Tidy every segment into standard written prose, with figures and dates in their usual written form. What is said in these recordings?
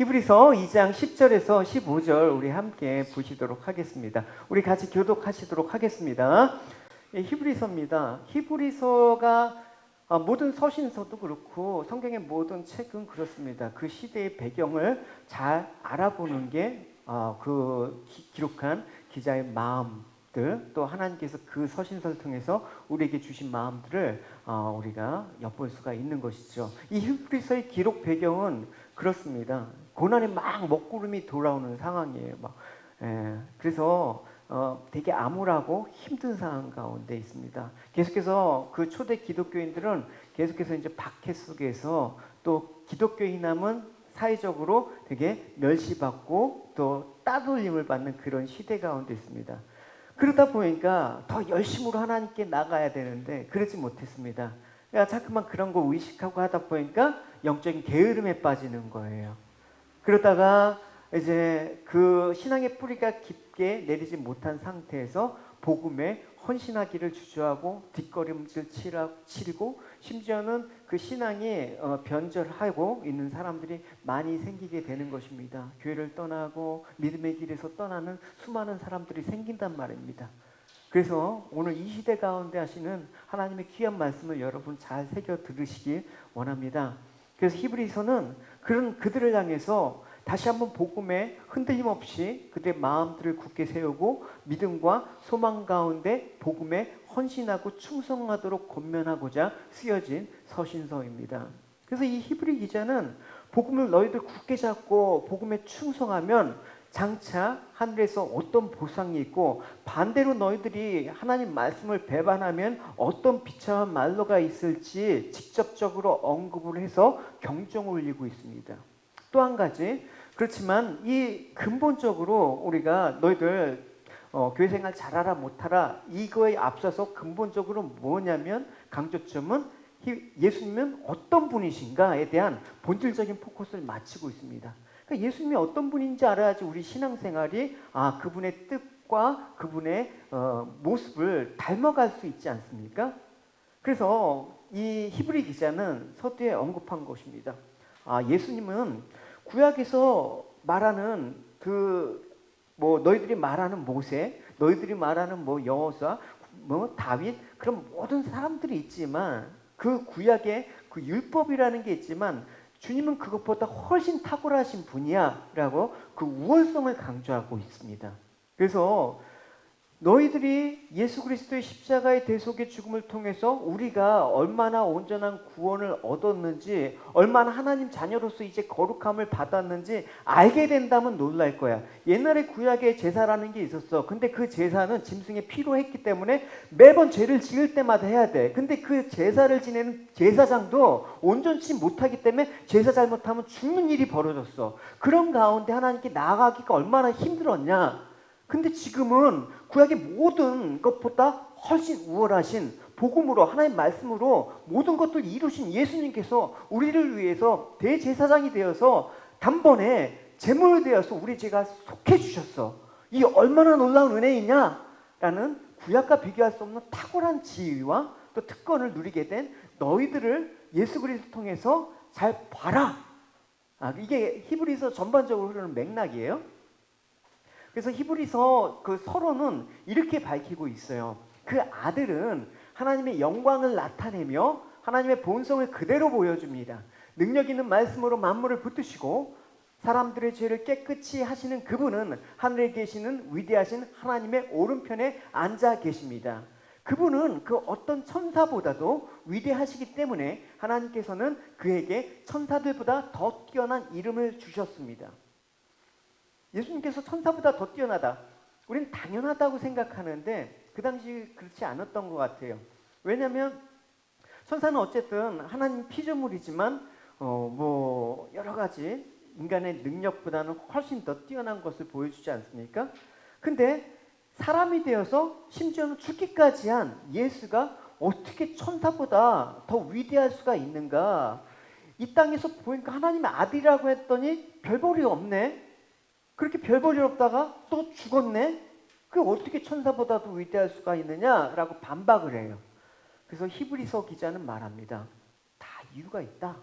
히브리서 2장 10절에서 15절 우리 함께 보시도록 하겠습니다. 우리 같이 교독하시도록 하겠습니다. 히브리서입니다. 히브리서가 모든 서신서도 그렇고 성경의 모든 책은 그렇습니다. 그 시대의 배경을 잘 알아보는 게 기록한 기자의 마음들, 또 하나님께서 그 서신서를 통해서 우리에게 주신 마음들을 우리가 엿볼 수가 있는 것이죠. 이 히브리서의 기록 배경은 그렇습니다. 고난이 막 먹구름이 돌아오는 상황이에요. 그래서 되게 암울하고 힘든 상황 가운데 있습니다. 계속해서 그 초대 기독교인들은 계속해서 이제 박해 속에서 또 기독교인함은 사회적으로 되게 멸시받고 또 따돌림을 받는 그런 시대 가운데 있습니다. 그러다 보니까 더 열심으로 하나님께 나가야 되는데 그러지 못했습니다. 자꾸만 그런 거 의식하고 하다 보니까 영적인 게으름에 빠지는 거예요. 그러다가 이제 그 신앙의 뿌리가 깊게 내리지 못한 상태에서 복음에 헌신하기를 주저하고 뒷걸음질 치고 심지어는 그 신앙이 변절하고 있는 사람들이 많이 생기게 되는 것입니다. 교회를 떠나고 믿음의 길에서 떠나는 수많은 사람들이 생긴단 말입니다. 그래서 오늘 이 시대 가운데 하시는 하나님의 귀한 말씀을 여러분 잘 새겨 들으시길 원합니다. 그래서 히브리서는 그들을 향해서 다시 한번 복음에 흔들림 없이 그들의 마음들을 굳게 세우고 믿음과 소망 가운데 복음에 헌신하고 충성하도록 권면하고자 쓰여진 서신서입니다. 그래서 이 히브리 기자는 복음을 너희들 굳게 잡고 복음에 충성하면 장차 하늘에서 어떤 보상이 있고 반대로 너희들이 하나님 말씀을 배반하면 어떤 비참한 말로가 있을지 직접적으로 언급을 해서 경종을 울리고 있습니다. 또 한 가지, 그렇지만 이 근본적으로 우리가 너희들 교회 생활 잘하라 못하라 이거에 앞서서 근본적으로 뭐냐면 강조점은 예수님은 어떤 분이신가에 대한 본질적인 포커스를 맞추고 있습니다. 그러니까 예수님이 어떤 분인지 알아야지 우리 신앙생활이 그분의 뜻과 그분의 모습을 닮아갈 수 있지 않습니까? 그래서 이 히브리 기자는 서두에 언급한 것입니다. 예수님은 구약에서 말하는 너희들이 말하는 모세, 너희들이 말하는 여호수아, 다윗 그런 모든 사람들이 있지만 그 구약에 그 율법이라는 게 있지만 주님은 그것보다 훨씬 탁월하신 분이야라고 그 우월성을 강조하고 있습니다. 그래서 너희들이 예수 그리스도의 십자가의 대속의 죽음을 통해서 우리가 얼마나 온전한 구원을 얻었는지, 얼마나 하나님 자녀로서 이제 거룩함을 받았는지 알게 된다면 놀랄 거야. 옛날에 구약에 제사라는 게 있었어. 근데 그 제사는 짐승의 피로 했기 때문에 매번 죄를 지을 때마다 해야 돼. 근데 그 제사를 지내는 제사장도 온전치 못하기 때문에 제사 잘못하면 죽는 일이 벌어졌어. 그런 가운데 하나님께 나아가기가 얼마나 힘들었냐. 근데 지금은 구약의 모든 것보다 훨씬 우월하신 복음으로 하나님의 말씀으로 모든 것들을 이루신 예수님께서 우리를 위해서 대제사장이 되어서 단번에 제물이 되어서 우리 죄가 속해 주셨어. 이게 얼마나 놀라운 은혜이냐라는 구약과 비교할 수 없는 탁월한 지위와 또 특권을 누리게 된 너희들을 예수 그리스도 통해서 잘 봐라. 이게 히브리서 전반적으로 흐르는 맥락이에요. 그래서 히브리서 그 서론은 이렇게 밝히고 있어요. 그 아들은 하나님의 영광을 나타내며 하나님의 본성을 그대로 보여줍니다. 능력 있는 말씀으로 만물을 붙드시고 사람들의 죄를 깨끗이 하시는 그분은 하늘에 계시는 위대하신 하나님의 오른편에 앉아 계십니다. 그분은 그 어떤 천사보다도 위대하시기 때문에 하나님께서는 그에게 천사들보다 더 뛰어난 이름을 주셨습니다. 예수님께서 천사보다 더 뛰어나다. 우리는 당연하다고 생각하는데 그 당시 그렇지 않았던 것 같아요. 왜냐하면 천사는 어쨌든 하나님 피조물이지만 여러 가지 인간의 능력보다는 훨씬 더 뛰어난 것을 보여주지 않습니까? 근데 사람이 되어서 심지어는 죽기까지 한 예수가 어떻게 천사보다 더 위대할 수가 있는가? 이 땅에서 보니까 하나님의 아들이라고 했더니 별볼이 없네. 그렇게 별볼이 없다가 또 죽었네? 그 어떻게 천사보다도 위대할 수가 있느냐라고 반박을 해요. 그래서 히브리서 기자는 말합니다. 다 이유가 있다.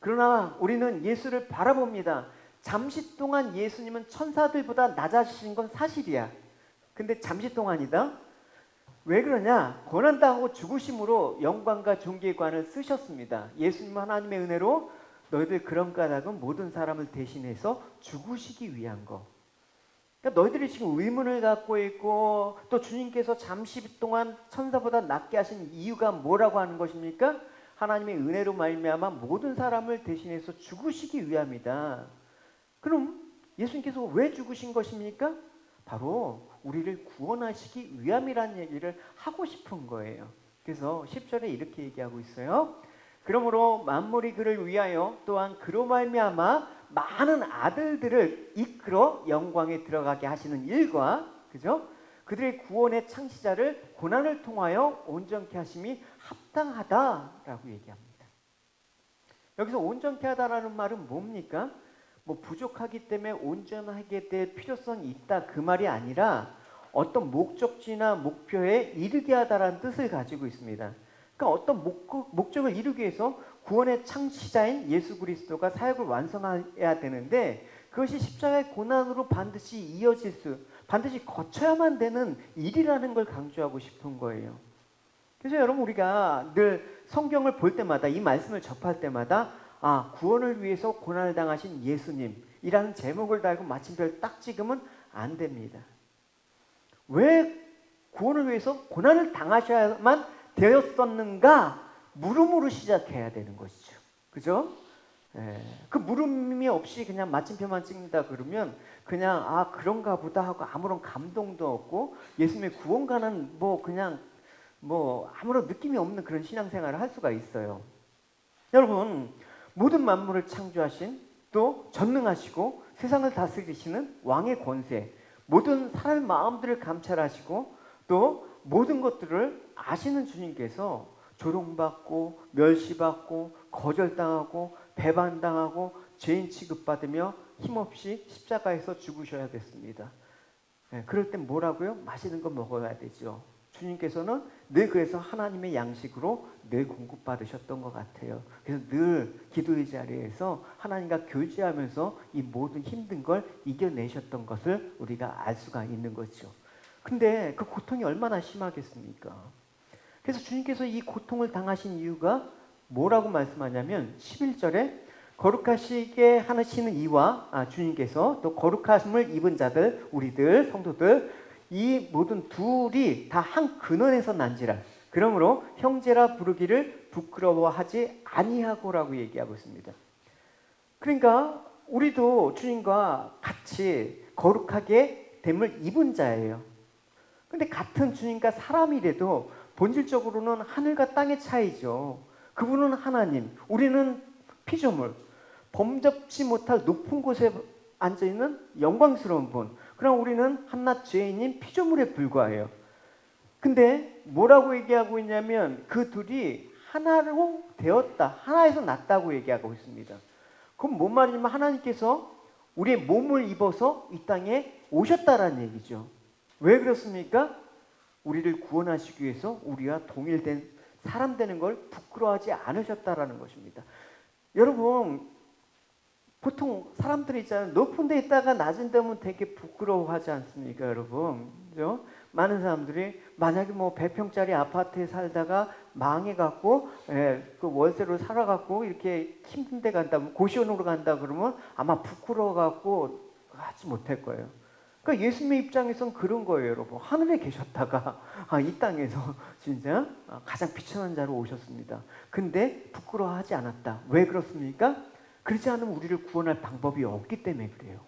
그러나 우리는 예수를 바라봅니다. 잠시 동안 예수님은 천사들보다 낮아지신 건 사실이야. 근데 잠시 동안이다. 왜 그러냐? 고난당하고 죽으심으로 영광과 존귀관을 쓰셨습니다. 예수님은 하나님의 은혜로 너희들 그런 까닭은 모든 사람을 대신해서 죽으시기 위한 거. 그러니까 너희들이 지금 의문을 갖고 있고 또 주님께서 잠시 동안 천사보다 낮게 하신 이유가 뭐라고 하는 것입니까? 하나님의 은혜로 말미암아 모든 사람을 대신해서 죽으시기 위함이다. 그럼 예수님께서 왜 죽으신 것입니까? 바로 우리를 구원하시기 위함이라는 얘기를 하고 싶은 거예요. 그래서 10절에 이렇게 얘기하고 있어요. 그러므로 만물이 그를 위하여 또한 그로 말미암아 많은 아들들을 이끌어 영광에 들어가게 하시는 일과, 그죠? 그들의 구원의 창시자를 고난을 통하여 온전케 하심이 합당하다라고 얘기합니다. 여기서 온전케 하다라는 말은 뭡니까? 뭐 부족하기 때문에 온전하게 될 필요성이 있다 그 말이 아니라 어떤 목적지나 목표에 이르게 하다라는 뜻을 가지고 있습니다. 그러니까 어떤 목적을 이루기 위해서 구원의 창시자인 예수 그리스도가 사역을 완성해야 되는데 그것이 십자가의 고난으로 반드시 반드시 거쳐야만 되는 일이라는 걸 강조하고 싶은 거예요. 그래서 여러분 우리가 늘 성경을 볼 때마다 이 말씀을 접할 때마다 구원을 위해서 고난을 당하신 예수님이라는 제목을 달고 마침표를 딱 찍으면 안 됩니다. 왜 구원을 위해서 고난을 당하셔야만 되었었는가? 물음으로 시작해야 되는 것이죠. 그죠? 그 물음이 없이 그냥 마침표만 찍는다 그러면 그냥 그런가 보다 하고 아무런 감동도 없고 예수님의 구원과는 그냥 아무런 느낌이 없는 그런 신앙생활을 할 수가 있어요. 여러분 모든 만물을 창조하신 또 전능하시고 세상을 다스리시는 왕의 권세, 모든 사람의 마음들을 감찰하시고 또 모든 것들을 아시는 주님께서 조롱받고 멸시받고 거절당하고 배반당하고 죄인 취급받으며 힘없이 십자가에서 죽으셔야 됐습니다. 그럴 땐 뭐라고요? 맛있는 거 먹어야 되죠. 주님께서는 늘 그래서 하나님의 양식으로 늘 공급받으셨던 것 같아요. 그래서 늘 기도의 자리에서 하나님과 교제하면서 이 모든 힘든 걸 이겨내셨던 것을 우리가 알 수가 있는 거죠. 근데 그 고통이 얼마나 심하겠습니까? 그래서 주님께서 이 고통을 당하신 이유가 뭐라고 말씀하냐면 11절에 거룩하시게 하시는 이와 주님께서 또 거룩하심을 입은 자들, 우리들, 성도들 이 모든 둘이 다 한 근원에서 난지라. 그러므로 형제라 부르기를 부끄러워하지 아니하고라고 얘기하고 있습니다. 그러니까 우리도 주님과 같이 거룩하게 됨을 입은 자예요. 근데 같은 주님과 사람이라도 본질적으로는 하늘과 땅의 차이죠. 그분은 하나님, 우리는 피조물, 범접지 못할 높은 곳에 앉아있는 영광스러운 분. 그럼 우리는 한낱 죄인인 피조물에 불과해요. 근데 뭐라고 얘기하고 있냐면 그 둘이 하나로 되었다, 하나에서 났다고 얘기하고 있습니다. 그럼 뭔 말이냐면 하나님께서 우리의 몸을 입어서 이 땅에 오셨다라는 얘기죠. 왜 그렇습니까? 우리를 구원하시기 위해서 우리와 동일된 사람 되는 걸 부끄러워하지 않으셨다라는 것입니다. 여러분 보통 사람들이 있잖아요. 높은 데 있다가 낮은 데 오면 되게 부끄러워하지 않습니까, 여러분? 그죠? 많은 사람들이 만약에 100평짜리 아파트에 살다가 망해갖고 그 월세로 살아갖고 이렇게 힘든 데 간다, 고시원으로 간다 그러면 아마 부끄러워갖고 하지 못할 거예요. 그러니까 예수님의 입장에선 그런 거예요, 여러분. 하늘에 계셨다가 이 땅에서 진짜 가장 비천한 자로 오셨습니다. 근데 부끄러워하지 않았다. 왜 그렇습니까? 그렇지 않으면 우리를 구원할 방법이 없기 때문에 그래요.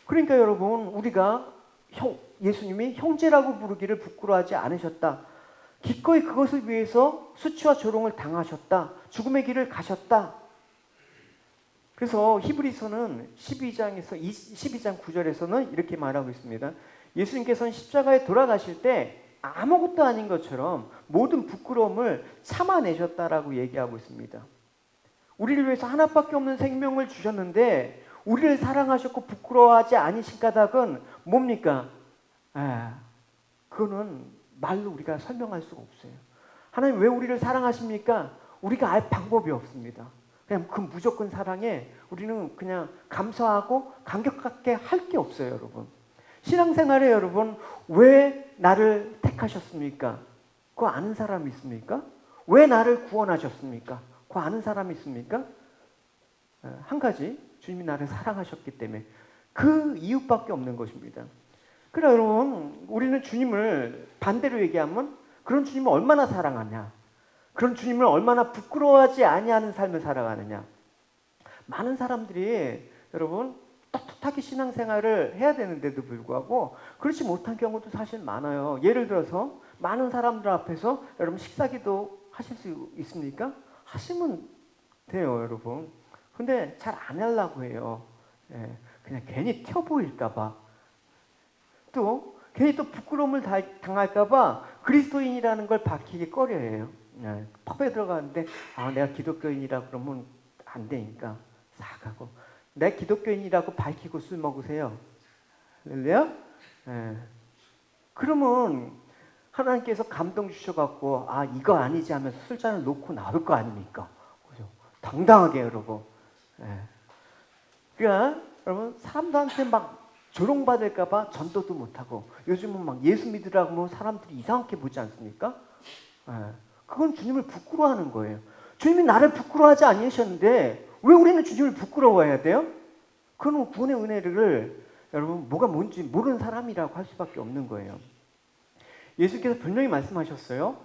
그러니까 여러분 우리가 예수님이 형제라고 부르기를 부끄러워하지 않으셨다. 기꺼이 그것을 위해서 수치와 조롱을 당하셨다. 죽음의 길을 가셨다. 그래서 히브리서는 12장 9절에서는 이렇게 말하고 있습니다. 예수님께서는 십자가에 돌아가실 때 아무것도 아닌 것처럼 모든 부끄러움을 참아내셨다라고 얘기하고 있습니다. 우리를 위해서 하나밖에 없는 생명을 주셨는데 우리를 사랑하셨고 부끄러워하지 않으신 까닭은 뭡니까? 그거는 말로 우리가 설명할 수가 없어요. 하나님 왜 우리를 사랑하십니까? 우리가 알 방법이 없습니다. 그냥 그 무조건 사랑에 우리는 그냥 감사하고 감격하게 할 게 없어요, 여러분. 신앙생활에 여러분 왜 나를 택하셨습니까? 그거 아는 사람이 있습니까? 왜 나를 구원하셨습니까? 그거 아는 사람이 있습니까? 한 가지, 주님이 나를 사랑하셨기 때문에 그 이유밖에 없는 것입니다. 그래 여러분, 우리는 주님을 반대로 얘기하면 그런 주님을 얼마나 사랑하냐, 그런 주님을 얼마나 부끄러워하지 아니하는 삶을 살아가느냐. 많은 사람들이 여러분 떳떳하게 신앙생활을 해야 되는데도 불구하고 그렇지 못한 경우도 사실 많아요. 예를 들어서 많은 사람들 앞에서 여러분 식사기도 하실 수 있습니까? 하시면 돼요, 여러분. 근데 잘 안 하려고 해요. 예, 그냥 괜히 튀어 보일까봐, 또 괜히 또 부끄러움을 당할까봐 그리스도인이라는 걸 밝히기 꺼려해요. 예, 펍에 들어가는데 내가 기독교인이라 그러면 안 되니까 사가고, 내 기독교인이라고 밝히고 술 먹으세요. 할렐루야? 예. 그러면 하나님께서 감동 주셔갖고 이거 아니지 하면서 술잔을 놓고 나올 거 아닙니까? 그죠? 당당하게 여러분. 예. 그러니까 여러분 사람들한테 막 조롱받을까봐 전도도 못하고, 요즘은 막 예수 믿으라고 하면 사람들이 이상하게 보지 않습니까? 예. 그건 주님을 부끄러워하는 거예요. 주님이 나를 부끄러워하지 않으셨는데 왜 우리는 주님을 부끄러워해야 돼요? 그건 구원의 은혜를 여러분 뭐가 뭔지 모르는 사람이라고 할 수밖에 없는 거예요. 예수께서 분명히 말씀하셨어요.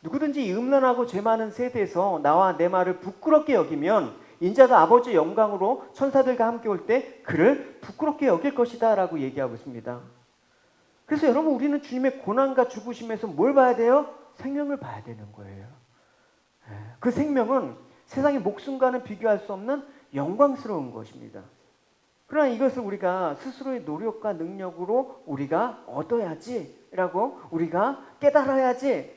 누구든지 이 음란하고 죄 많은 세대에서 나와 내 말을 부끄럽게 여기면 인자가 아버지의 영광으로 천사들과 함께 올 때 그를 부끄럽게 여길 것이다 라고 얘기하고 있습니다. 그래서 여러분 우리는 주님의 고난과 죽으심에서 뭘 봐야 돼요? 생명을 봐야 되는 거예요. 그 생명은 세상의 목숨과는 비교할 수 없는 영광스러운 것입니다. 그러나 이것을 우리가 스스로의 노력과 능력으로 우리가 얻어야지라고, 우리가 깨달아야지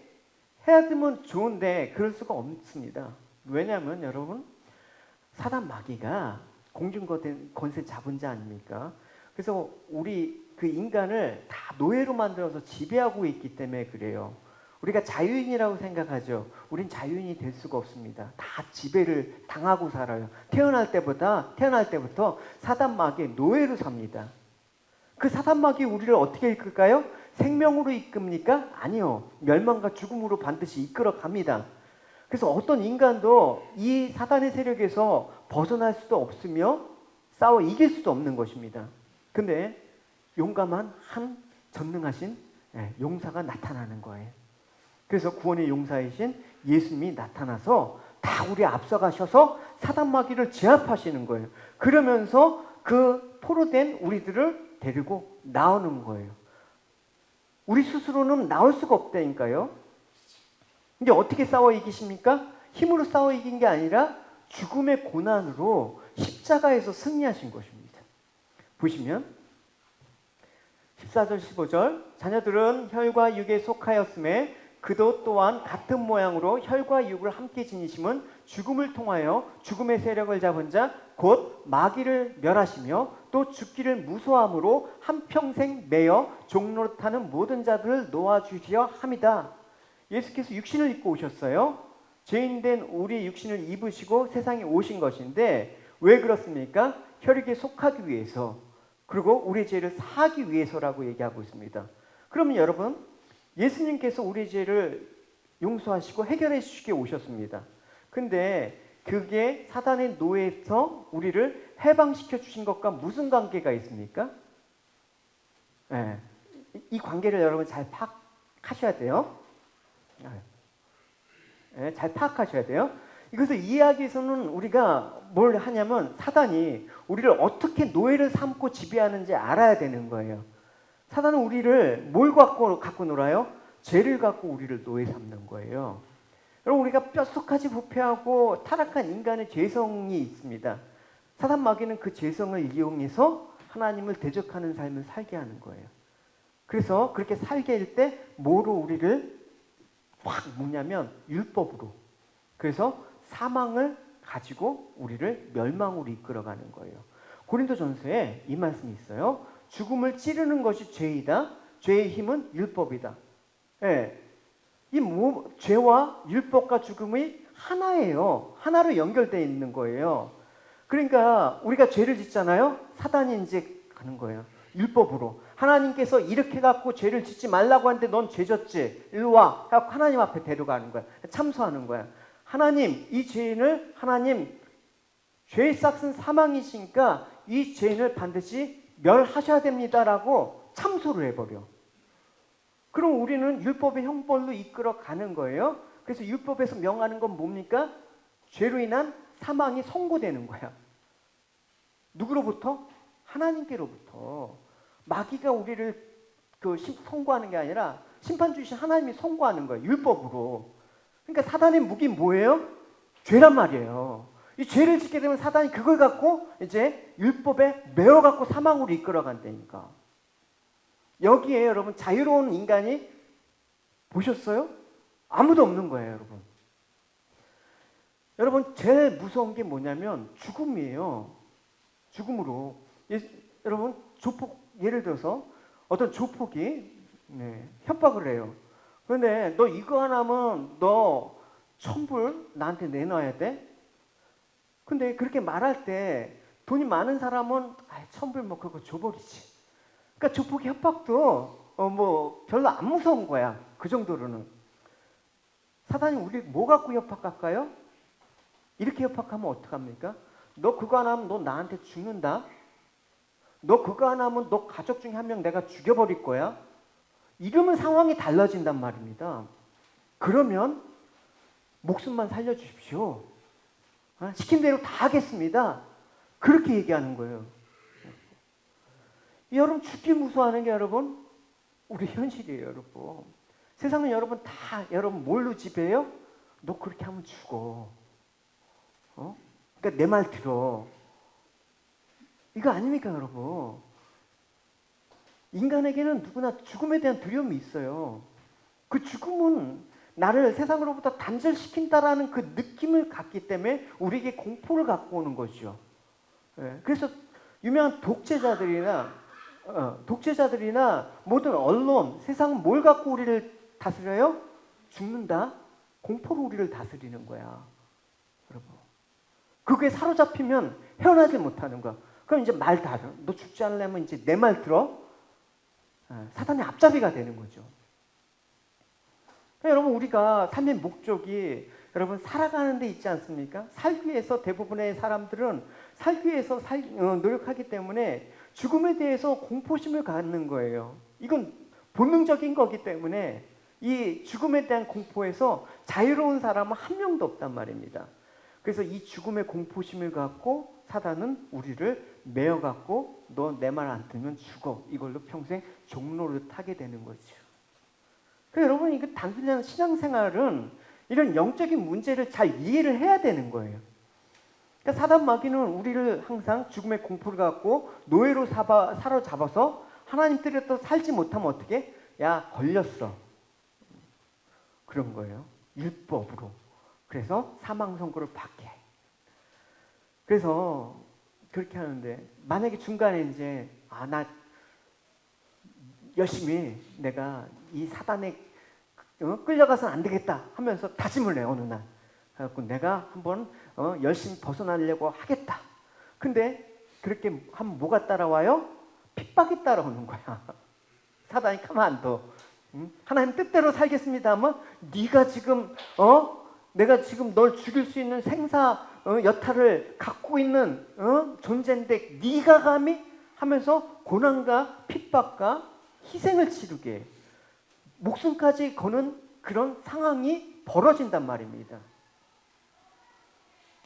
해야 되면 좋은데 그럴 수가 없습니다. 왜냐하면 여러분 사단 마귀가 공중권세 잡은 자 아닙니까? 그래서 우리 그 인간을 다 노예로 만들어서 지배하고 있기 때문에 그래요. 우리가 자유인이라고 생각하죠. 우린 자유인이 될 수가 없습니다. 다 지배를 당하고 살아요. 태어날 때부터 사단 마귀의 노예로 삽니다. 그 사단 마귀 우리를 어떻게 이끌까요? 생명으로 이끕니까? 아니요. 멸망과 죽음으로 반드시 이끌어 갑니다. 그래서 어떤 인간도 이 사단의 세력에서 벗어날 수도 없으며 싸워 이길 수도 없는 것입니다. 근데 용감한 한 전능하신 용사가 나타나는 거예요. 그래서 구원의 용사이신 예수님이 나타나서 다 우리 앞서가셔서 사단 마귀를 제압하시는 거예요. 그러면서 그 포로된 우리들을 데리고 나오는 거예요. 우리 스스로는 나올 수가 없다니까요. 근데 어떻게 싸워 이기십니까? 힘으로 싸워 이긴 게 아니라 죽음의 고난으로 십자가에서 승리하신 것입니다. 보시면 14절 15절, 자녀들은 혈과 육에 속하였음에 그도 또한 같은 모양으로 혈과 육을 함께 지니심은 죽음을 통하여 죽음의 세력을 잡은 자 곧 마귀를 멸하시며 또 죽기를 무소함으로 한평생 매여 종노릇하는 모든 자들을 놓아주시려 함이다. 예수께서 육신을 입고 오셨어요. 죄인된 우리 육신을 입으시고 세상에 오신 것인데 왜 그렇습니까? 혈육에 속하기 위해서, 그리고 우리의 죄를 사하기 위해서라고 얘기하고 있습니다. 그러면 여러분 예수님께서 우리의 죄를 용서하시고 해결해 주시게 오셨습니다. 근데 그게 사단의 노예에서 우리를 해방시켜 주신 것과 무슨 관계가 있습니까? 이 관계를 여러분 잘 파악하셔야 돼요. 잘 파악하셔야 돼요. 이것을 이해하기 위해서는 우리가 뭘 하냐면 사단이 우리를 어떻게 노예를 삼고 지배하는지 알아야 되는 거예요. 사단은 우리를 뭘 갖고 놀아요? 죄를 갖고 우리를 노예 삼는 거예요. 여러분 우리가 뼛속까지 부패하고 타락한 인간의 죄성이 있습니다. 사단 마귀는 그 죄성을 이용해서 하나님을 대적하는 삶을 살게 하는 거예요. 그래서 그렇게 살게 할 때 뭐로 우리를 확 묶냐면 율법으로. 그래서 사망을 가지고 우리를 멸망으로 이끌어가는 거예요. 고린도전서에 이 말씀이 있어요. 죽음을 찌르는 것이 죄이다. 죄의 힘은 율법이다. 이 죄와 율법과 죽음이 하나예요. 하나로 연결되어 있는 거예요. 그러니까 우리가 죄를 짓잖아요. 사단이 이제 가는 거예요. 율법으로. 하나님께서 이렇게 갖고 죄를 짓지 말라고 하는데 넌 죄 졌지. 일로 와. 하고 하나님 앞에 데려가는 거야. 참소하는 거야. 하나님, 이 죄인을 하나님 죄의 싹은 사망이시니까 이 죄인을 반드시 멸하셔야 됩니다라고 참소를 해버려. 그럼 우리는 율법의 형벌로 이끌어 가는 거예요. 그래서 율법에서 명하는 건 뭡니까? 죄로 인한 사망이 선고되는 거야. 누구로부터? 하나님께로부터. 마귀가 우리를 선고하는 게 아니라 심판 주신 하나님이 선고하는 거예요. 율법으로. 그러니까 사단의 무기는 뭐예요? 죄란 말이에요. 이 죄를 짓게 되면 사단이 그걸 갖고 이제 율법에 매어 갖고 사망으로 이끌어 간다니까. 여기에 여러분 자유로운 인간이 보셨어요? 아무도 없는 거예요, 여러분. 여러분 제일 무서운 게 뭐냐면 죽음이에요. 죽음으로. 여러분 조폭 예를 들어서 어떤 조폭이 협박을 해요. 그런데 너 이거 안 하면 너 1,000불 나한테 내놔야 돼? 근데 그렇게 말할 때 돈이 많은 사람은 1,000불 뭐 그거 줘버리지. 그러니까 조폭 협박도 뭐 별로 안 무서운 거야. 그 정도로는. 사단이 우리 뭐 갖고 협박할까요? 이렇게 협박하면 어떡합니까? 너 그거 안 하면 너 나한테 죽는다. 너 그거 안 하면 너 가족 중에 한 명 내가 죽여버릴 거야. 이러면 상황이 달라진단 말입니다. 그러면 목숨만 살려주십시오. 시킨 대로 다 하겠습니다. 그렇게 얘기하는 거예요. 여러분 죽기 무서워하는 게 여러분 우리 현실이에요. 여러분 세상은 여러분 다 여러분 뭘로 지배해요? 너 그렇게 하면 죽어. 그러니까 내 말 들어. 이거 아닙니까 여러분? 인간에게는 누구나 죽음에 대한 두려움이 있어요. 그 죽음은 나를 세상으로부터 단절시킨다라는 그 느낌을 갖기 때문에 우리에게 공포를 갖고 오는 거죠. 그래서 유명한 독재자들이나 모든 언론, 세상은 뭘 갖고 우리를 다스려요? 죽는다? 공포로 우리를 다스리는 거야. 여러분. 그게 사로잡히면 헤어나지 못하는 거야. 그럼 이제 말 다 들어. 너 죽지 않으려면 이제 내 말 들어? 사단의 앞잡이가 되는 거죠. 여러분 우리가 삶의 목적이 여러분 살아가는 데 있지 않습니까? 살기 위해서 대부분의 사람들은 살기 위해서 노력하기 때문에 죽음에 대해서 공포심을 갖는 거예요. 이건 본능적인 거기 때문에 이 죽음에 대한 공포에서 자유로운 사람은 한 명도 없단 말입니다. 그래서 이 죽음의 공포심을 갖고 사단은 우리를 매어 갖고 너 내 말 안 들으면 죽어. 이걸로 평생 종로를 타게 되는 거죠. 그러니까 여러분 이거 단순한 신앙생활은 이런 영적인 문제를 잘 이해를 해야 되는 거예요. 그러니까 사단 마귀는 우리를 항상 죽음의 공포를 갖고 노예로 사로잡아서 하나님 뜻대로 살지 못하면 어떻게? 야 걸렸어. 그런 거예요. 율법으로. 그래서 사망 선고를 받게 해. 그래서 그렇게 하는데 만약에 중간에 이제 나 열심히 내가 이 사단에 끌려가서는 안 되겠다 하면서 다짐을 해 어느 날. 그래갖고 내가 한번 열심히 벗어나려고 하겠다. 근데 그렇게 하면 뭐가 따라와요? 핍박이 따라오는 거야. 사단이 가만 안 둬. 하나님 뜻대로 살겠습니다 하면 네가 지금 내가 지금 널 죽일 수 있는 생사 여타를 갖고 있는 존재인데 네가 감히 하면서 고난과 핍박과 희생을 치르게 목숨까지 거는 그런 상황이 벌어진단 말입니다.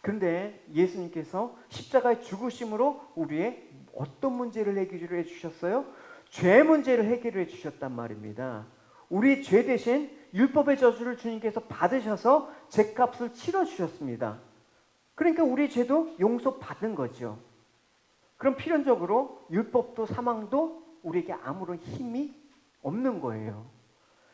그런데 예수님께서 십자가의 죽으심으로 우리의 어떤 문제를 해결해 주셨어요? 죄 문제를 해결해 주셨단 말입니다. 우리 죄 대신 율법의 저주를 주님께서 받으셔서 죄값을 치러 주셨습니다. 그러니까 우리 죄도 용서받은 거죠. 그럼 필연적으로 율법도 사망도 우리에게 아무런 힘이 없는 거예요.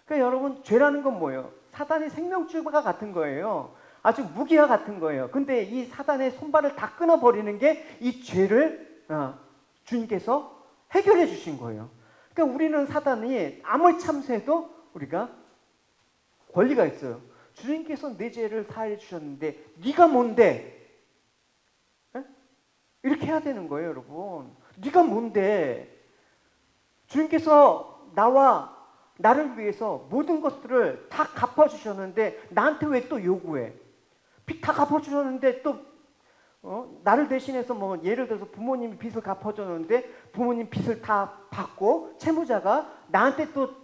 그러니까 여러분 죄라는 건 뭐예요? 사단의 생명줄과 같은 거예요. 아주 무기와 같은 거예요. 근데 이 사단의 손발을 다 끊어버리는 게 이 죄를 주님께서 해결해 주신 거예요. 그러니까 우리는 사단이 아무리 참수해도 우리가 권리가 있어요. 주님께서 내 죄를 사해 주셨는데 네가 뭔데? 에? 이렇게 해야 되는 거예요, 여러분. 네가 뭔데? 주님께서 나를 위해서 모든 것들을 다 갚아주셨는데 나한테 왜 또 요구해? 빚 다 갚아주셨는데 또 나를 대신해서 뭐 예를 들어서 부모님이 빚을 갚아줬는데 부모님 빚을 다 받고 채무자가 나한테 또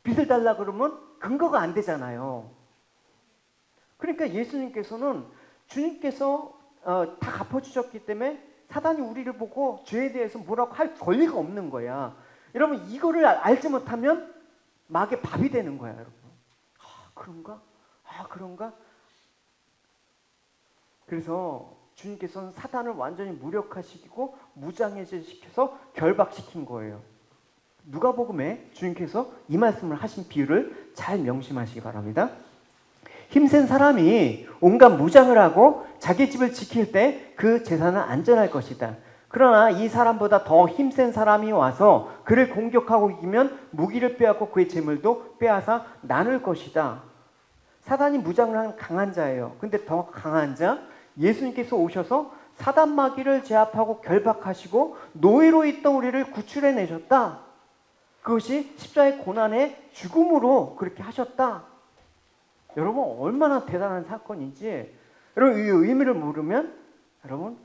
빚을 달라 그러면 근거가 안 되잖아요. 그러니까 예수님께서는 주님께서 다 갚아주셨기 때문에 사단이 우리를 보고 죄에 대해서 뭐라고 할 권리가 없는 거야. 여러분 이거를 알지 못하면 막의 밥이 되는 거야, 여러분. 그런가? 그런가? 그래서 주님께서는 사단을 완전히 무력화시키고 무장해제시켜서 결박시킨 거예요. 누가복음에 주님께서 이 말씀을 하신 비유를 잘 명심하시기 바랍니다. 힘센 사람이 온갖 무장을 하고 자기 집을 지킬 때 그 재산은 안전할 것이다. 그러나 이 사람보다 더 힘센 사람이 와서 그를 공격하고 이기면 무기를 빼앗고 그의 재물도 빼앗아 나눌 것이다. 사단이 무장을 한 강한 자예요. 근데 더 강한 자, 예수님께서 오셔서 사단 마귀를 제압하고 결박하시고 노예로 있던 우리를 구출해 내셨다. 그것이 십자가의 고난의 죽음으로 그렇게 하셨다. 여러분 얼마나 대단한 사건인지 여러분 이 의미를 모르면 여러분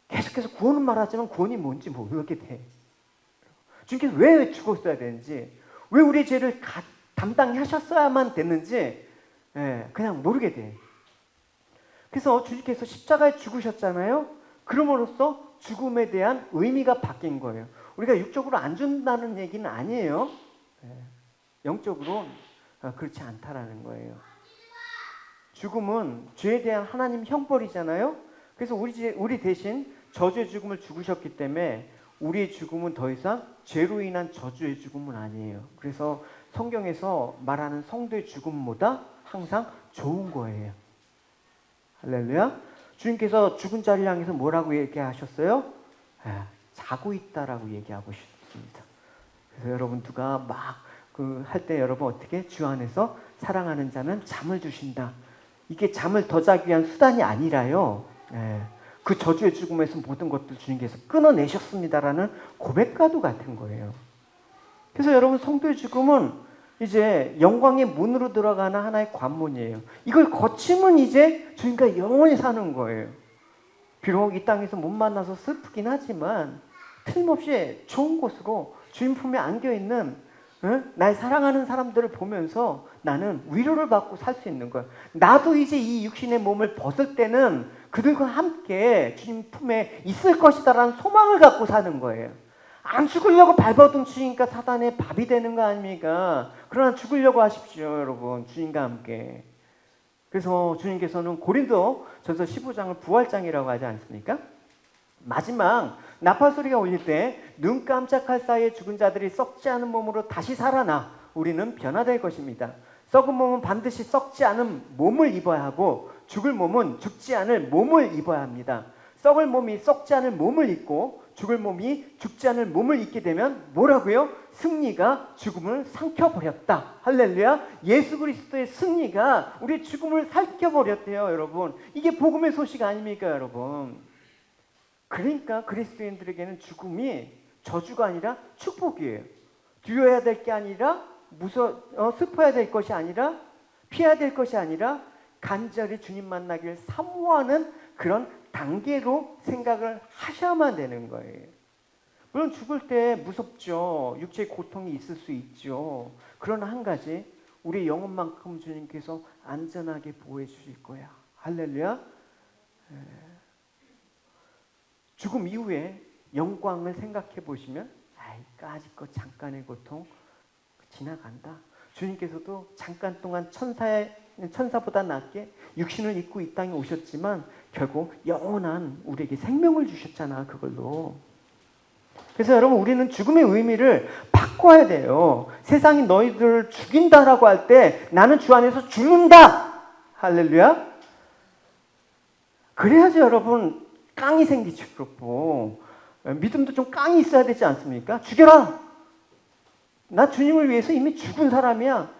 계속해서 구원은 말하지만 구원이 뭔지 모르게 돼. 주님께서 왜 죽었어야 되는지 왜 우리의 죄를 담당하셨어야만 됐는지 그냥 모르게 돼. 그래서 주님께서 십자가에 죽으셨잖아요. 그럼으로써 죽음에 대한 의미가 바뀐 거예요. 우리가 육적으로 안 준다는 얘기는 아니에요. 영적으로 그렇지 않다라는 거예요. 죽음은 죄에 대한 하나님 형벌이잖아요. 그래서 우리 대신 저주의 죽음을 죽으셨기 때문에 우리의 죽음은 더 이상 죄로 인한 저주의 죽음은 아니에요. 그래서 성경에서 말하는 성도의 죽음보다 항상 좋은 거예요. 할렐루야. 주님께서 죽은 자리를 향해서 뭐라고 얘기하셨어요? 자고 있다라고 얘기하고 싶습니다. 그래서 여러분 누가 막 할 때 여러분 어떻게 주 안에서 사랑하는 자는 잠을 주신다. 이게 잠을 더 자기 위한 수단이 아니라요. 그 저주의 죽음에서 모든 것들 주님께서 끊어내셨습니다라는 고백과도 같은 거예요. 그래서 여러분 성도의 죽음은 이제 영광의 문으로 들어가는 하나의 관문이에요. 이걸 거치면 이제 주님과 영원히 사는 거예요. 비록 이 땅에서 못 만나서 슬프긴 하지만 틀림없이 좋은 곳으로 주님 품에 안겨있는 날 사랑하는 사람들을 보면서 나는 위로를 받고 살 수 있는 거야. 나도 이제 이 육신의 몸을 벗을 때는 그들과 함께 주님 품에 있을 것이다라는 소망을 갖고 사는 거예요. 안 죽으려고 발버둥 치니까 사단의 밥이 되는 거 아닙니까? 그러나 죽으려고 하십시오, 여러분. 주님과 함께. 그래서 주님께서는 고린도 전서 15장을 부활장이라고 하지 않습니까? 마지막 나팔 소리가 울릴 때 눈 깜짝할 사이에 죽은 자들이 썩지 않은 몸으로 다시 살아나 우리는 변화될 것입니다. 썩은 몸은 반드시 썩지 않은 몸을 입어야 하고 죽을 몸은 죽지 않을 몸을 입어야 합니다. 썩을 몸이 썩지 않을 몸을 입고 죽을 몸이 죽지 않을 몸을 입게 되면 뭐라고요? 승리가 죽음을 삼켜버렸다. 할렐루야. 예수 그리스도의 승리가 우리의 죽음을 삼켜버렸대요, 여러분. 이게 복음의 소식 아닙니까, 여러분? 그러니까 그리스도인들에게는 죽음이 저주가 아니라 축복이에요. 두려워해야 될 게 아니라 슬퍼야 될 것이 아니라 피해야 될 것이 아니라 간절히 주님 만나기를 사모하는 그런 단계로 생각을 하셔야만 되는 거예요. 물론 죽을 때 무섭죠. 육체의 고통이 있을 수 있죠. 그러나 한 가지, 우리의 영혼만큼 주님께서 안전하게 보호해 주실 거야. 할렐루야. 죽음 이후에 영광을 생각해 보시면 까짓 잠깐의 고통 지나간다. 주님께서도 잠깐 동안 천사보다 낫게 육신을 입고 이 땅에 오셨지만 결국 영원한 우리에게 생명을 주셨잖아, 그걸로. 그래서 여러분 우리는 죽음의 의미를 바꿔야 돼요. 세상이 너희들을 죽인다라고 할 때 나는 주 안에서 죽는다. 할렐루야. 그래야지 여러분 깡이 생기죠. 그렇고 믿음도 좀 깡이 있어야 되지 않습니까? 죽여라. 나 주님을 위해서 이미 죽은 사람이야.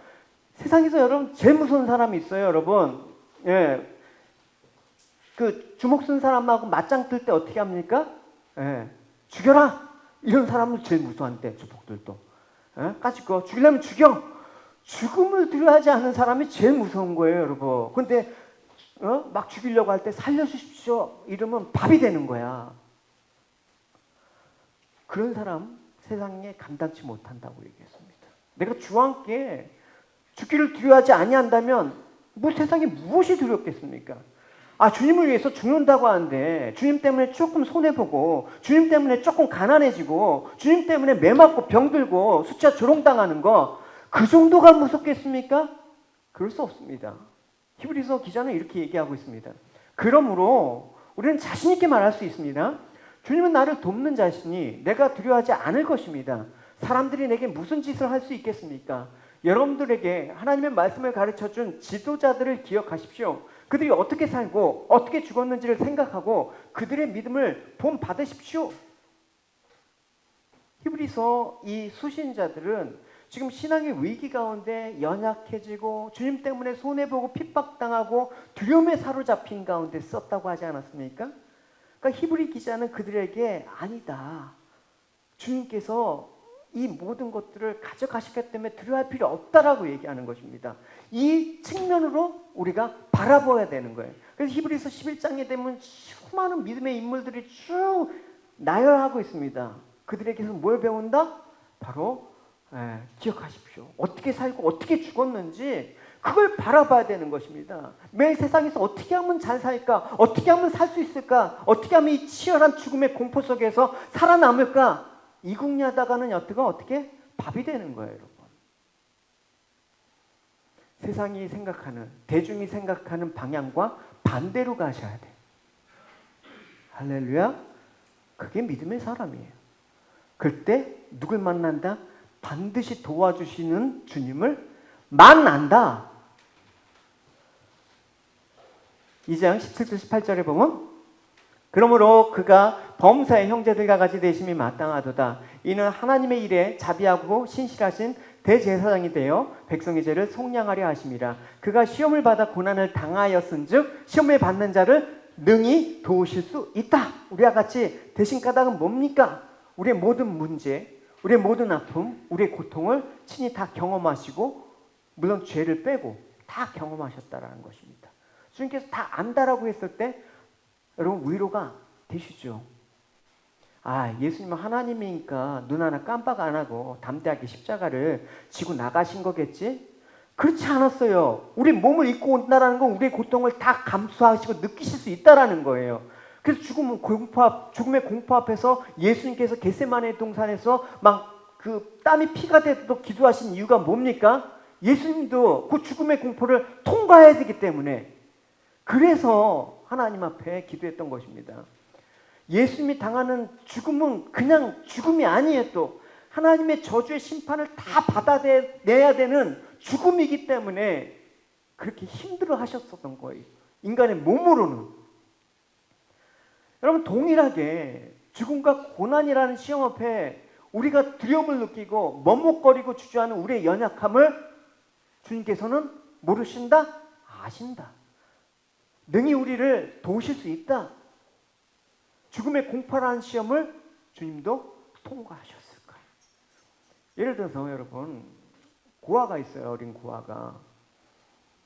세상에서 여러분 제일 무서운 사람이 있어요, 여러분. 예. 그 주먹 쓴 사람하고 맞짱 뜰 때 어떻게 합니까? 예. 죽여라! 이런 사람을 제일 무서워한대, 주복들도. 예? 까짓거 죽이려면 죽여! 죽음을 두려워하지 않는 사람이 제일 무서운 거예요, 여러분. 근데 막 죽이려고 할 때 살려주십시오 이러면 밥이 되는 거야. 그런 사람 세상에 감당치 못한다고 얘기했습니다. 내가 주와 함께 죽기를 두려워하지 아니한다면 뭐 세상에 무엇이 두렵겠습니까? 아, 주님을 위해서 죽는다고 하는데 주님 때문에 조금 손해보고 주님 때문에 조금 가난해지고 주님 때문에 매 맞고 병들고 숫자 조롱당하는 거 그 정도가 무섭겠습니까? 그럴 수 없습니다. 히브리서 기자는 이렇게 얘기하고 있습니다. 그러므로 우리는 자신 있게 말할 수 있습니다. 주님은 나를 돕는 자시니 내가 두려워하지 않을 것입니다. 사람들이 내게 무슨 짓을 할 수 있겠습니까? 여러분들에게 하나님의 말씀을 가르쳐준 지도자들을 기억하십시오. 그들이 어떻게 살고 어떻게 죽었는지를 생각하고 그들의 믿음을 본받으십시오. 히브리서 이 수신자들은 지금 신앙의 위기 가운데 연약해지고 주님 때문에 손해보고 핍박당하고 두려움에 사로잡힌 가운데 썼다고 하지 않았습니까? 그러니까 히브리 기자는 그들에게 아니다. 주님께서 이 모든 것들을 가져가셨기 때문에 두려워할 필요 없다라고 얘기하는 것입니다. 이 측면으로 우리가 바라봐야 되는 거예요. 그래서 히브리서 11장에 되면 수많은 믿음의 인물들이 쭉 나열하고 있습니다. 그들에게서 뭘 배운다? 바로 기억하십시오. 어떻게 살고 어떻게 죽었는지 그걸 바라봐야 되는 것입니다. 매일 세상에서 어떻게 하면 잘 살까? 어떻게 하면 살 수 있을까? 어떻게 하면 이 치열한 죽음의 공포 속에서 살아남을까? 이궁야다가는 여태가 어떻게? 밥이 되는 거예요, 여러분. 세상이 생각하는, 대중이 생각하는 방향과 반대로 가셔야 돼. 할렐루야. 그게 믿음의 사람이에요. 그때 누굴 만난다? 반드시 도와주시는 주님을 만난다. 2장 17절 18절에 보면 그러므로 그가 범사의 형제들과 같이 되심이 마땅하도다. 이는 하나님의 일에 자비하고 신실하신 대제사장이 되어 백성의 죄를 속량하려 하심이라. 그가 시험을 받아 고난을 당하였은즉 시험을 받는 자를 능히 도우실 수 있다. 우리와 같이 대신가닥은 뭡니까? 우리의 모든 문제, 우리의 모든 아픔, 우리의 고통을 친히 다 경험하시고 물론 죄를 빼고 다 경험하셨다라는 것입니다. 주님께서 다 안다라고 했을 때 여러분 위로가 되시죠. 아, 예수님은 하나님이니까 눈 하나 깜빡 안 하고 담대하게 십자가를 지고 나가신 거겠지? 그렇지 않았어요. 우리 몸을 입고 온다라는 건 우리의 고통을 다 감수하시고 느끼실 수 있다라는 거예요. 그래서 죽음의 공포 앞에서 예수님께서 겟세마네 동산에서 막 그 땀이 피가 되도록 기도하신 이유가 뭡니까? 예수님도 그 죽음의 공포를 통과해야 되기 때문에 그래서 하나님 앞에 기도했던 것입니다. 예수님이 당하는 죽음은 그냥 죽음이 아니에요. 또 하나님의 저주의 심판을 다 받아내야 되는 죽음이기 때문에 그렇게 힘들어 하셨었던 거예요. 인간의 몸으로는. 여러분 동일하게 죽음과 고난이라는 시험 앞에 우리가 두려움을 느끼고 머뭇거리고 주저하는 우리의 연약함을 주님께서는 모르신다? 아신다. 능히 우리를 도우실 수 있다. 죽음의 공포라는 시험을 주님도 통과하셨을 거예요. 예를 들어서 여러분 고아가 있어요. 어린 고아가.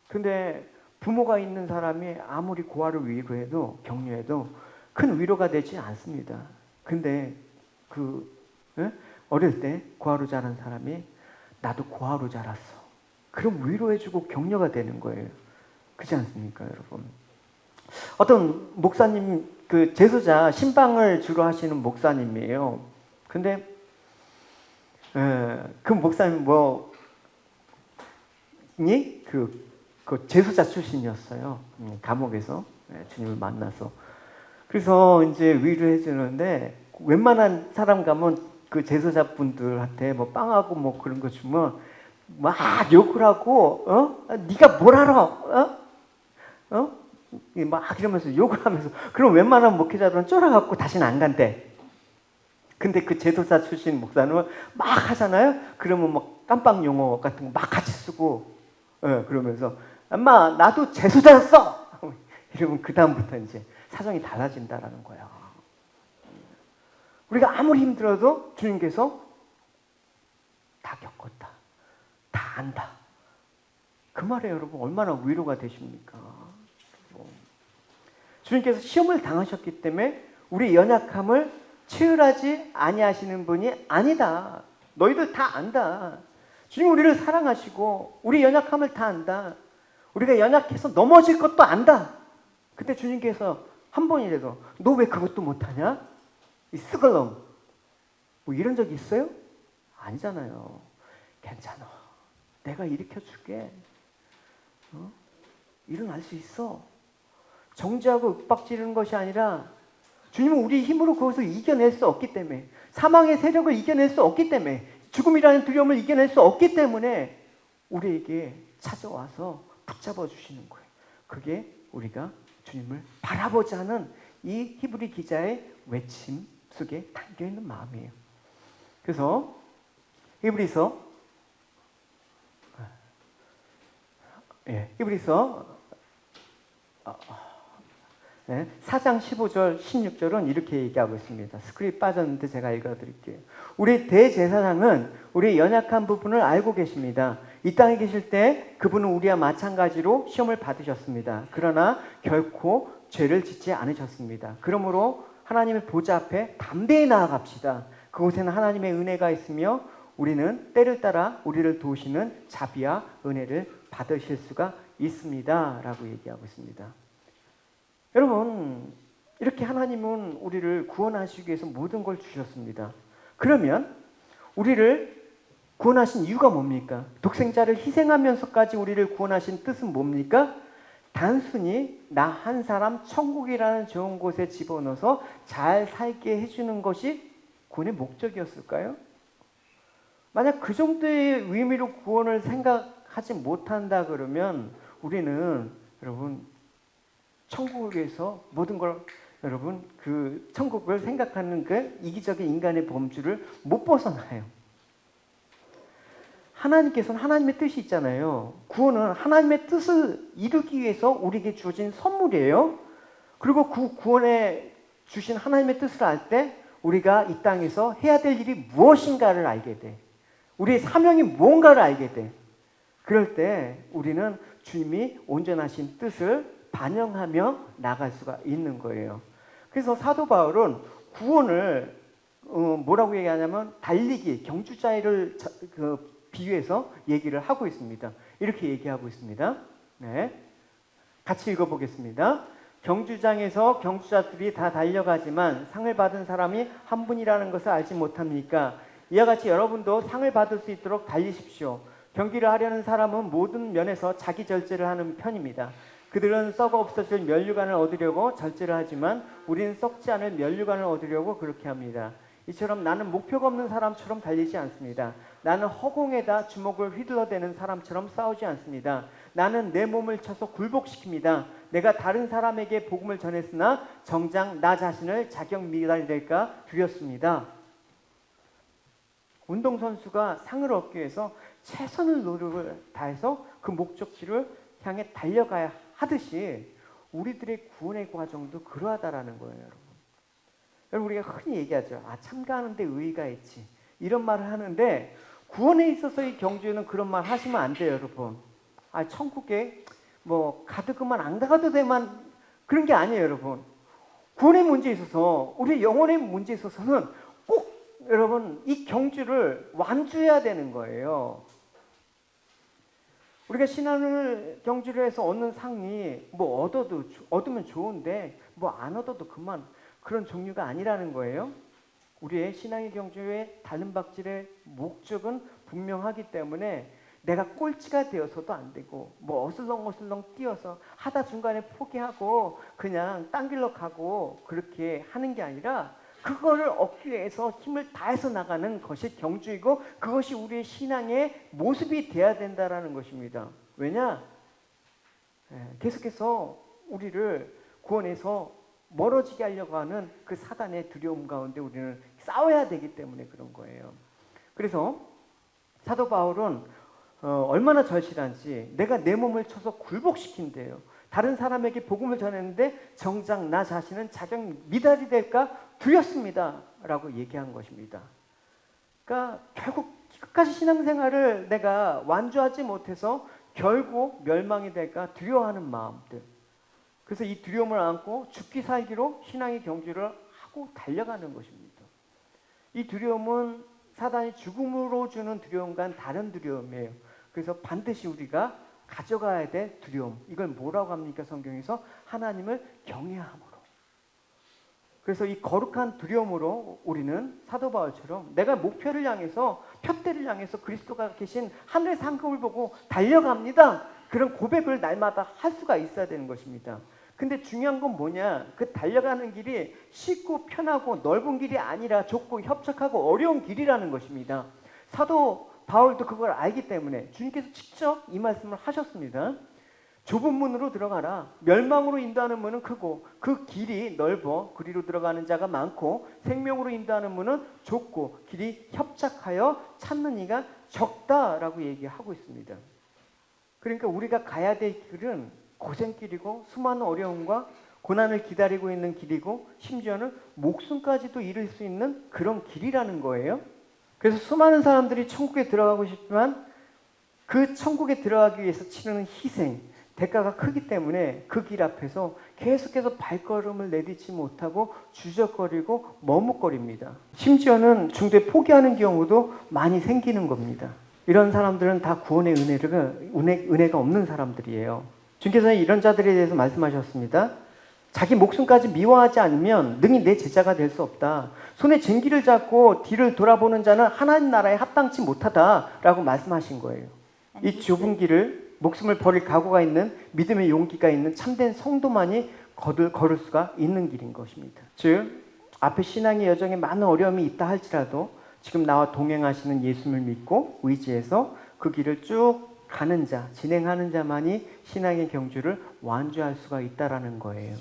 근데 부모가 있는 사람이 아무리 고아를 위로해도 격려해도 큰 위로가 되지 않습니다. 근데 어릴 때 고아로 자란 사람이 나도 고아로 자랐어. 그럼 위로해주고 격려가 되는 거예요. 그렇지 않습니까, 여러분? 어떤 목사님, 그 제수자 신방을 주로 하시는 목사님이에요. 근데 그 목사님 그 제수자 출신이었어요. 감옥에서 주님을 만나서. 그래서 이제 위로해 주는데 웬만한 사람 가면 그 제수자 분들한테 뭐 빵하고 뭐 그런 거 주면 막 욕을 하고 네가 뭘 알아? 막 이러면서 욕을 하면서 그럼 웬만한 목회자들은 쫄아갖고 다시는 안 간대. 근데 그 제도사 출신 목사는 막 하잖아요. 그러면 막 깜빡 용어 같은 거 막 같이 쓰고 그러면서 엄마 나도 재수자였어. 이러면 그 다음부터 이제 사정이 달라진다라는 거야. 우리가 아무리 힘들어도 주님께서 다 겪었다, 다 안다. 그 말에 여러분 얼마나 위로가 되십니까? 주님께서 시험을 당하셨기 때문에 우리 연약함을 체휼하지 아니하시는 분이 아니다. 너희들 다 안다. 주님 우리를 사랑하시고 우리 연약함을 다 안다. 우리가 연약해서 넘어질 것도 안다. 그때 주님께서 한 번이라도 너 왜 그것도 못하냐? 이 쓰글럼. 뭐 이런 적 있어요? 아니잖아요. 괜찮아. 내가 일으켜줄게. 일어날 수 있어. 정죄하고 윽박지르는 것이 아니라 주님은 우리 힘으로 그것을 이겨낼 수 없기 때문에, 사망의 세력을 이겨낼 수 없기 때문에, 죽음이라는 두려움을 이겨낼 수 없기 때문에 우리에게 찾아와서 붙잡아 주시는 거예요. 그게 우리가 주님을 바라보자 하는 이 히브리 기자의 외침 속에 담겨있는 마음이에요. 그래서 히브리서 4장 15절 16절은 이렇게 얘기하고 있습니다. 스크립 빠졌는데 제가 읽어드릴게요. 우리 대제사장은 우리 연약한 부분을 알고 계십니다. 이 땅에 계실 때 그분은 우리와 마찬가지로 시험을 받으셨습니다. 그러나 결코 죄를 짓지 않으셨습니다. 그러므로 하나님의 보좌 앞에 담대히 나아갑시다. 그곳에는 하나님의 은혜가 있으며 우리는 때를 따라 우리를 도우시는 자비와 은혜를 받으실 수가 있습니다. 라고 얘기하고 있습니다. 여러분, 이렇게 하나님은 우리를 구원하시기 위해서 모든 걸 주셨습니다. 그러면 우리를 구원하신 이유가 뭡니까? 독생자를 희생하면서까지 우리를 구원하신 뜻은 뭡니까? 단순히 나 한 사람 천국이라는 좋은 곳에 집어넣어서 잘 살게 해주는 것이 구원의 목적이었을까요? 만약 그 정도의 의미로 구원을 생각하지 못한다 그러면 우리는 여러분 천국에서 모든 걸 여러분 그 천국을 생각하는 그 이기적인 인간의 범주를 못 벗어나요. 하나님께서는 하나님의 뜻이 있잖아요. 구원은 하나님의 뜻을 이루기 위해서 우리에게 주어진 선물이에요. 그리고 그 구원에 주신 하나님의 뜻을 알 때 우리가 이 땅에서 해야 될 일이 무엇인가를 알게 돼. 우리의 사명이 뭔가를 알게 돼. 그럴 때 우리는 주님이 온전하신 뜻을 반영하며 나갈 수가 있는 거예요. 그래서 사도 바울은 구원을 뭐라고 얘기하냐면 달리기, 경주자를 비유해서 얘기를 하고 있습니다. 이렇게 얘기하고 있습니다. 네, 같이 읽어보겠습니다. 경주장에서 경주자들이 다 달려가지만 상을 받은 사람이 한 분이라는 것을 알지 못합니까? 이와 같이 여러분도 상을 받을 수 있도록 달리십시오. 경기를 하려는 사람은 모든 면에서 자기 절제를 하는 편입니다. 그들은 썩어 없어질 면류관을 얻으려고 절제를 하지만 우리는 썩지 않을 면류관을 얻으려고 그렇게 합니다. 이처럼 나는 목표가 없는 사람처럼 달리지 않습니다. 나는 허공에다 주먹을 휘둘러대는 사람처럼 싸우지 않습니다. 나는 내 몸을 쳐서 굴복시킵니다. 내가 다른 사람에게 복음을 전했으나 정작 나 자신을 자격 미달될까 두렵습니다. 운동선수가 상을 얻기 위해서 최선의 노력을 다해서 그 목적지를 향해 달려가야 하듯이 우리들의 구원의 과정도 그러하다라는 거예요, 여러분. 여러분 우리가 흔히 얘기하죠. 참가하는데 의의가 있지. 이런 말을 하는데 구원에 있어서의 경주는 그런 말 하시면 안 돼요, 여러분. 천국에 뭐 가득만 안 가도 되만 그런 게 아니에요, 여러분. 구원의 문제에 있어서 우리 영혼의 문제에 있어서는 꼭 여러분 이 경주를 완주해야 되는 거예요. 우리가 신앙을 경주를 해서 얻는 상이 뭐 얻으면 좋은데 뭐 안 얻어도 그만 그런 종류가 아니라는 거예요. 우리의 신앙의 경주의 달름박질의 목적은 분명하기 때문에 내가 꼴찌가 되어서도 안 되고 뭐 어슬렁어슬렁 뛰어서 하다 중간에 포기하고 그냥 딴 길로 가고 그렇게 하는 게 아니라 그거를 얻기 위해서 힘을 다해서 나가는 것이 경주이고 그것이 우리의 신앙의 모습이 돼야 된다라는 것입니다. 왜냐? 계속해서 우리를 구원해서 멀어지게 하려고 하는 그 사단의 두려움 가운데 우리는 싸워야 되기 때문에 그런 거예요. 그래서 사도 바울은 얼마나 절실한지 내가 내 몸을 쳐서 굴복시킨대요. 다른 사람에게 복음을 전했는데 정작 나 자신은 자격 미달이 될까 두렵습니다 라고 얘기한 것입니다. 그러니까 결국 끝까지 신앙생활을 내가 완주하지 못해서 결국 멸망이 될까 두려워하는 마음들. 그래서 이 두려움을 안고 죽기 살기로 신앙의 경주를 하고 달려가는 것입니다. 이 두려움은 사단이 죽음으로 주는 두려움과는 다른 두려움이에요. 그래서 반드시 우리가 가져가야 될 두려움. 이걸 뭐라고 합니까? 성경에서 하나님을 경외함으로. 그래서 이 거룩한 두려움으로 우리는 사도 바울처럼 내가 목표를 향해서 표대를 향해서 그리스도가 계신 하늘의 상급을 보고 달려갑니다. 그런 고백을 날마다 할 수가 있어야 되는 것입니다. 근데 중요한 건 뭐냐? 그 달려가는 길이 쉽고 편하고 넓은 길이 아니라 좁고 협착하고 어려운 길이라는 것입니다. 사도 바울도 그걸 알기 때문에 주님께서 직접 이 말씀을 하셨습니다. 좁은 문으로 들어가라. 멸망으로 인도하는 문은 크고 그 길이 넓어 그리로 들어가는 자가 많고 생명으로 인도하는 문은 좁고 길이 협착하여 찾는 이가 적다라고 얘기하고 있습니다. 그러니까 우리가 가야 될 길은 고생길이고 수많은 어려움과 고난을 기다리고 있는 길이고 심지어는 목숨까지도 잃을 수 있는 그런 길이라는 거예요. 그래서 수많은 사람들이 천국에 들어가고 싶지만 그 천국에 들어가기 위해서 치르는 희생, 대가가 크기 때문에 그 길 앞에서 계속해서 발걸음을 내딛지 못하고 주저거리고 머뭇거립니다. 심지어는 중도에 포기하는 경우도 많이 생기는 겁니다. 이런 사람들은 다 구원의 은혜가 없는 사람들이에요. 주님께서는 이런 자들에 대해서 말씀하셨습니다. 자기 목숨까지 미워하지 않으면 능히 내 제자가 될 수 없다. 손에 쟁기를 잡고 뒤를 돌아보는 자는 하나님 나라에 합당치 못하다라고 말씀하신 거예요. 이 좁은 길을 목숨을 버릴 각오가 있는 믿음의 용기가 있는 참된 성도만이 걸을 수가 있는 길인 것입니다. 즉 앞에 신앙의 여정에 많은 어려움이 있다 할지라도 지금 나와 동행하시는 예수님을 믿고 의지해서 그 길을 쭉 가는 자, 진행하는 자만이 신앙의 경주를 완주할 수가 있다라는 거예요.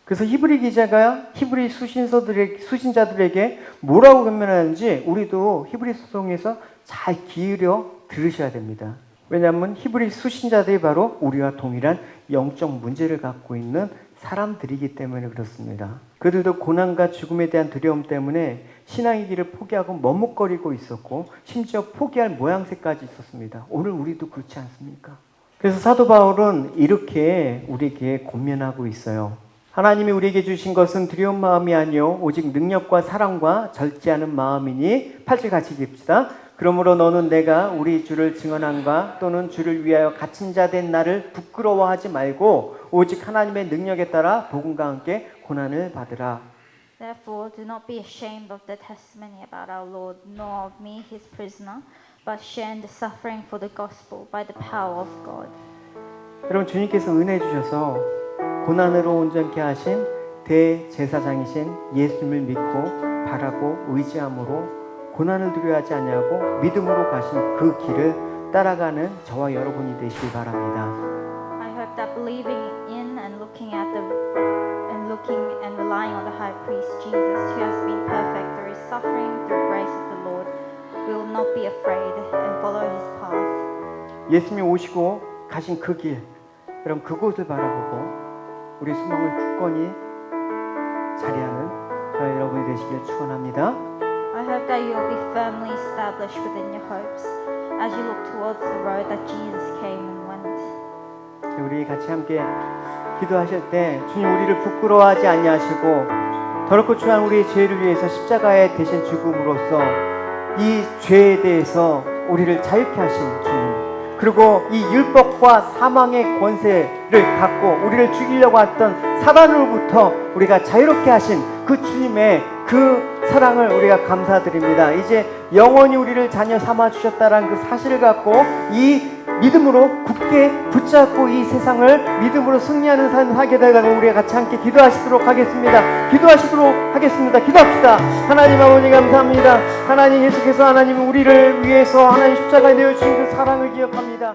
그래서 히브리 기자가 히브리 수신자들에게 뭐라고 권면하는지 우리도 히브리 서성에서 잘 기울여 들으셔야 됩니다. 왜냐하면 히브리 수신자들이 바로 우리와 동일한 영적 문제를 갖고 있는 사람들이기 때문에 그렇습니다. 그들도 고난과 죽음에 대한 두려움 때문에 신앙의 길을 포기하고 머뭇거리고 있었고 심지어 포기할 모양새까지 있었습니다. 오늘 우리도 그렇지 않습니까? 그래서 사도 바울은 이렇게 우리에게 권면하고 있어요. 하나님이 우리에게 주신 것은 두려운 마음이 아니요 오직 능력과 사랑과 절제하는 마음이니 8절 같이 읽읍시다. 그러므로 너는 내가 우리 주를 증언함과 또는 주를 위하여 갇힌 자 된 나를 부끄러워하지 말고 오직 하나님의 능력에 따라 복음과 함께 고난을 받으라. Therefore, do not be ashamed of the testimony about our Lord, nor of me, his prisoner, but share in the suffering for the gospel by the power of God. 여러분 주님께서 은혜 주셔서 고난으로 온전케 하신 대제사장이신 예수님을 믿고 바라고 의지함으로 고난을 두려워하지 않냐고 믿음으로 가신 그 길을 따라가는 저와 여러분이 되시기 바랍니다. I hope that believing in and looking and relying on the high priest Jesus, who has been perfect through his suffering, through the grace of the Lord, will not be afraid and follow his path. 예수님이 오시고 가신 그 길, 여러분 그곳을 바라보고 우리 소망을 굳건히 자리하는 저와 여러분이 되시길 축원합니다. I hope that you will be firmly established within your hopes as you look towards the road that Jesus came and went. 우리 같이 함께 기도하실 때 주님 우리를 부끄러워하지 아니하시고 더럽고 추한 우리의 죄를 위해서 십자가에 대신 죽음으로써 이 죄에 대해서 우리를 자유케 하신 주님, 그리고 이 율법과 사망의 권세를 갖고 우리를 죽이려고 했던 사단으로부터 우리가 자유롭게 하신 그 주님의 그 사랑을 우리가 감사드립니다. 이제 영원히 우리를 자녀 삼아 주셨다라는 그 사실을 갖고 이 믿음으로 굳게 붙잡고 이 세상을 믿음으로 승리하는 삶을 하게 되라고 우리가 같이 함께 기도하시도록 하겠습니다. 기도합시다. 하나님 아버지 감사합니다. 하나님, 예수께서 하나님은 우리를 위해서 하나님 십자가에 내어주신 그 사랑을 기억합니다.